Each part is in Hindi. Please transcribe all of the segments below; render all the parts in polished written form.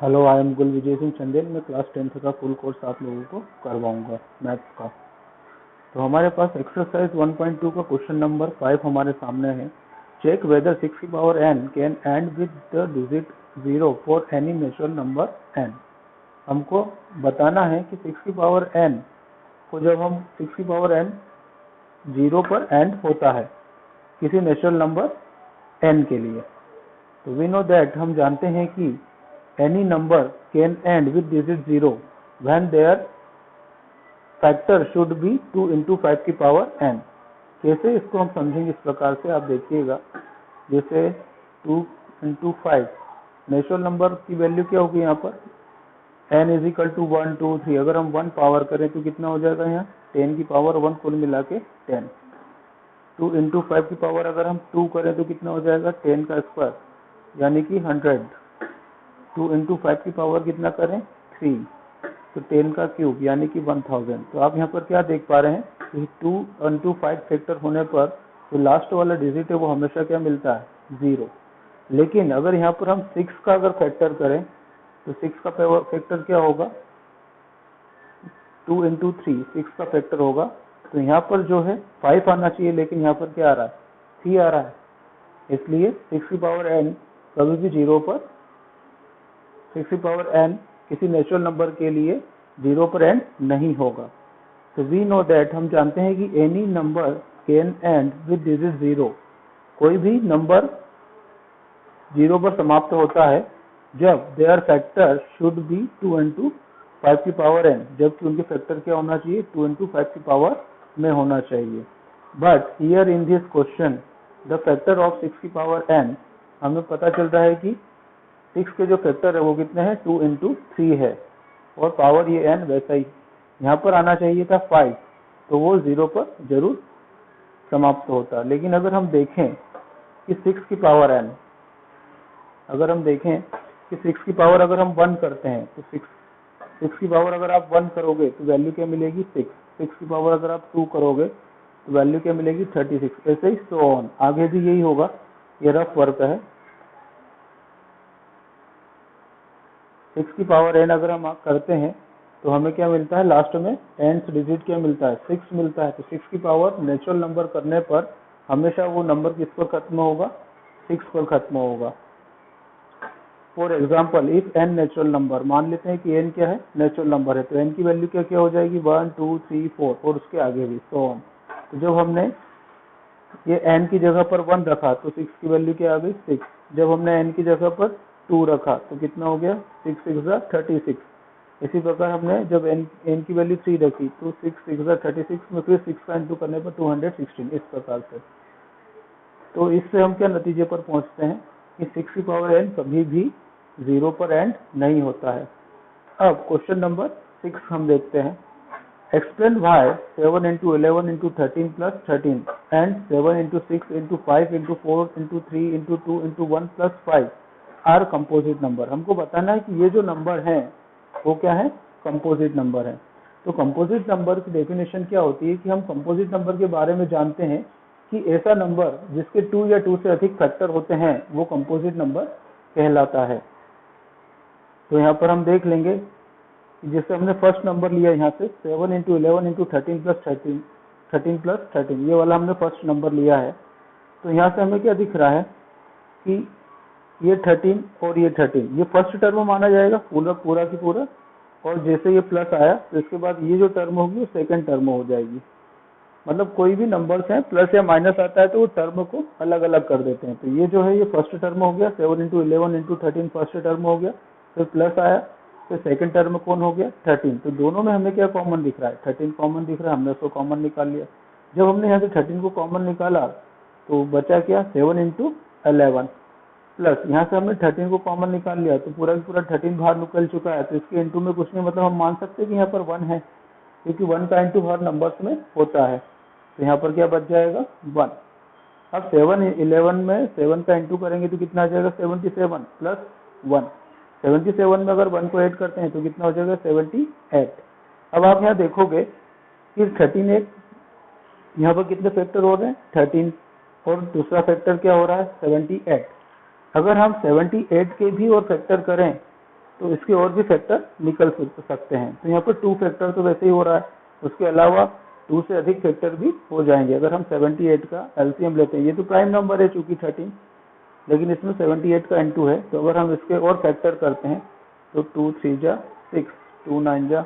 हेलो, आई एम गुल विजय सिंह चंदेल। मैं क्लास 10th का फुल कोर्स आप लोगों को करवाऊंगा मैथ्स का। तो हमारे पास एक्सरसाइज 1.2 का क्वेश्चन नंबर 5 हमारे सामने है। चेक वेदर 6 की power n can and with the digit 0 for any natural number n। हमको बताना है कि 6 की पावर n को जब हम 6 की पावर n 0 पर एंड होता है किसी नेचुरल नंबर n के लिए, तो वी नो दैट हम जानते हैं कि any number can end with digit 0 when their factor should be 2 into 5 की पावर n। कैसे इसको हम समझेंगे इस प्रकार से, आप देखिएगा। जैसे 2 into 5 नेचुरल नंबर की वैल्यू क्या होगी यहाँ पर, n इज इक्वल टू 1 2 3। अगर हम 1 पावर करें तो कितना हो जाएगा, यहाँ 10 की पावर 1 कुल मिला के 10। 2 into 5 की पावर अगर हम 2 करें तो कितना हो जाएगा, 10 का स्क्वायर यानी कि 100। 2 into 5 की पावर कितना करें, 3, तो 10 का क्यूब यानी कि 1000। तो आप यहाँ पर क्या देख पा रहे हैं कि 2 into 5 फैक्टर होने पर जो लास्ट वाला डिजिट है वो हमेशा क्या मिलता है, 0। लेकिन अगर यहाँ पर हम 6 का अगर फैक्टर करें तो 6 का फैक्टर क्या होगा, 2 into 3 6 का फैक्टर होगा। तो यहाँ पर जो है 5 आना चाहिए, लेकिन यहाँ पर क्या आ रहा है, 3 आ रहा है। इसलिए 6 की पावर n कभी भी 0 पर 6 की पावर n किसी नेचुरल नंबर के लिए 0 पर एंड नहीं होगा। तो वी नो दैट हम जानते हैं कि any number can and with digit 0। कोई भी नंबर 0 पर समाप्त होता है जब there factor should be 2 into 5 की पावर n, जबकि उनके फैक्टर क्या होना चाहिए, 2 into 5 की पावर में होना चाहिए। But here in this question the factor of 6 की पावर n, हमें पता चलता है कि 6 के जो फैक्टर है वो कितने हैं, 2 into 3 है, और पावर ये n वैसा ही यहाँ पर आना चाहिए था 5, तो वो 0 पर जरूर समाप्त होता। लेकिन अगर हम देखें कि 6 की पावर n, अगर हम देखें कि 6 की पावर अगर हम 1 करते हैं तो 6 की पावर अगर आप 1 करोगे तो वैल्यू क्या मिलेगी, 6 की पावर अगर आप 2 करोगे तो वैल्यू क्या मिलेगी, 36। ऐसे ही सो ऑन, आगे भी यही होगा। ये रफ वर्क है। 6 की पावर n अगर हम करते हैं तो हमें क्या मिलता है, लास्ट में nth डिजिट क्या मिलता है, 6 मिलता है। तो 6 की पावर नेचुरल नंबर करने पर हमेशा वो नंबर किस पर खत्म होगा, 6 पर खत्म होगा। For example if n natural number, मान लेते हैं कि n क्या है, नेचुरल नंबर है, तो n की वैल्यू क्या क्या हो जाएगी, 1 2 3 4 और उसके आगे भी सो ऑन। तो जब हमने ये n की जगह पर 1 रखा तो 6 की वैल्यू क्या आ गई, 6। जब हमने n की जगह पर 2 रखा तो कितना हो गया, 6 6 36। इसी प्रकार हमने जब n की वैल्यू 3 रखी तो 6 6 36 में फिर 6 का इंटू करने पर 216, इस प्रकार से। तो इससे हम क्या नतीजे पर पहुंचते हैं कि 6 की पावर n कभी भी 0 पर एंड नहीं होता है। अब क्वेश्चन नंबर 6 हम देखते हैं। Explain why 7 into 11 into 13 plus 13 and 7 into 6 into 5 into 4 into 3 into 2 into 1 plus 5 are composite number. हमको बताना है कि ये जो नंबर है वो क्या है, कंपोजिट नंबर है। तो कंपोजिट नंबर की डेफिनेशन क्या होती है कि हम कंपोजिट नंबर के बारे में जानते हैं कि ऐसा नंबर जिसके 2 या 2 से अधिक फैक्टर होते हैं वो कंपोजिट नंबर कहलाता है। तो यहाँ पर हम देख लेंगे जैसे हमने फर्स्ट नंबर लिया यहाँ से 7 into 11 into 13 plus 13 13 plus 13, ये वाला हमने फर्स्ट नंबर लिया है। तो यहाँ से हमें क्या दिख रहा है कि ये 13 और ये 13 ये फर्स्ट टर्म माना जाएगा पूरा की पूरा, और जैसे ये प्लस आया तो इसके बाद ये जो टर्म होगी वो सेकंड टर्म हो जाएगी। मतलब कोई भी नंबर्स हैं प्लस या माइनस आता है तो वो टर्म को अलग अलग कर देते हैं। तो ये जो है ये फर्स्ट टर्म हो गया, 7 into 11 into 13 फर्स्ट टर्म हो गया, फिर प्लस आया, तो सेकंड टर्म कौन हो गया, 13। तो दोनों में हमें क्या कॉमन दिख रहा है, 13 कॉमन दिख रहा है, हमने उसको कॉमन निकाल लिया। जब हमने यहाँ से 13 को कॉमन निकाला तो बचा क्या, 7 into 11 प्लस यहाँ से हमने 13 को कॉमन निकाल लिया तो पूरा की पूरा 13 बाहर निकल चुका है। तो इसके इंटू में कुछ नहीं, मतलब हम मान सकते हैं कि यहाँ पर 1 है, क्योंकि 1 का इंटू हर नंबर्स में होता है। तो यहाँ पर क्या बच जाएगा, 1। अब 7 11 में 7 का इंटू करेंगे तो कितना आ जाएगा, 77 प्लस 1। 77 में अगर 1 को ऐड करते हैं तो कितना हो जाएगा, 78। अब आप यहाँ देखोगे कि 13 यहाँ पर कितने फैक्टर हो रहे हैं, 13, और दूसरा फैक्टर क्या हो रहा है, 78। अगर हम 78 के भी और फैक्टर करें तो इसके और भी फैक्टर निकल सकते हैं। तो यहाँ पर 2 फैक्टर तो वैसे ही हो रहा है, उसके अलावा 2 से अधिक फैक्टर भी हो जाएंगे अगर हम 78 का एलसीएम लेते हैं। ये तो प्राइम नंबर है चूंकि 13, लेकिन इसमें 78 का इनटू है, तो अगर हम इसके और फैक्टर करते हैं तो 2 3 जा 6, 2 9 जा,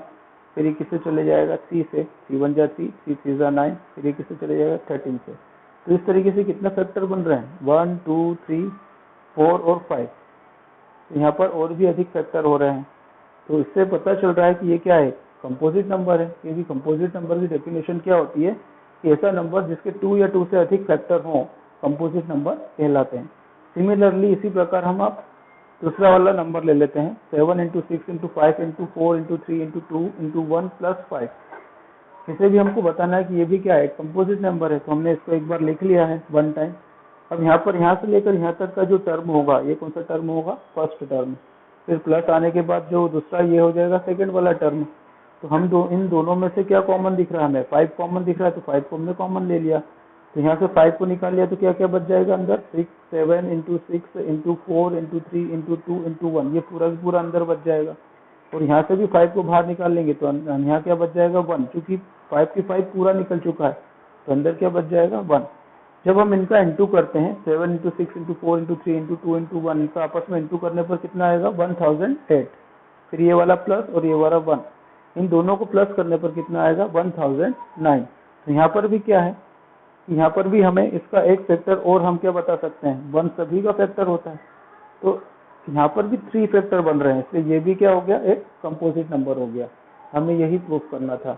फिर ये किससे चले जाएगा 3 से, 3 1 जा 3, 3 3 जा 9, फिर ये किससे चले जाएगा 13 से। तो इस तरीके से कितना फैक्टर बन रहे हैं 1 2 3 4 और 5। तो यहाँ पर और भी अधिक फैक्टर हो रहे हैं। तो इससे पता चल रहा है कि ये क्या है, कंपोजिट नंबर है, क्योंकि कंपोजिट नंबर की डेफिनेशन क्या होती है कि ऐसा नंबर जिसके 2 या 2 से अधिक फैक्टर हो कंपोजिट नंबर कहलाते हैं। सिमिलरली इसी प्रकार हम आप दूसरा वाला नंबर ले लेते हैं 7 into 6 into 5 into 4 into 3 into 2 into 1 plus 5। इसे भी हमको बताना है कि ये भी क्या है, कंपोजिट नंबर है। तो हमने इसको एक बार लिख लिया है 1 टाइम। अब यहाँ पर यहाँ से लेकर यहाँ तक का जो टर्म होगा, ये कौन सा टर्म होगा, फर्स्ट टर्म। फिर प्लस आने के बाद जो दूसरा ये हो जाएगा सेकंड वाला टर्म। तो हम इन दोनों में से क्या कॉमन दिख रहा है हमें, 5 कॉमन दिख रहा है, तो 5 को हमने कॉमन ले लिया। तो यहाँ से 5 को निकाल लिया तो क्या क्या बच जाएगा अंदर, 6 7 into 6 into 4 into 3 into 2 into 1, ये पूरा पूरा अंदर बच जाएगा। और यहाँ से भी 5 को बाहर निकाल लेंगे तो यहाँ क्या बच जाएगा 1, क्योंकि 5 की 5 पूरा निकल चुका है, तो अंदर क्या बच जाएगा 1। जब हम इनका इंटू करते हैं 7 into 6 into 4 into 3 into 2 into 1, इनका आपस में इंटू करने पर कितना आएगा 1008। फिर ये वाला प्लस और ये वाला 1, इन दोनों को प्लस करने पर कितना आएगा 1009। तो यहाँ पर भी क्या है, यहाँ पर भी हमें इसका एक फैक्टर और हम क्या बता सकते हैं, 1 सभी का फैक्टर होता है। तो यहाँ पर भी 3 फैक्टर बन रहे हैं, इसलिए ये भी क्या हो गया, एक कंपोजिट नंबर हो गया। हमें यही प्रूफ करना था।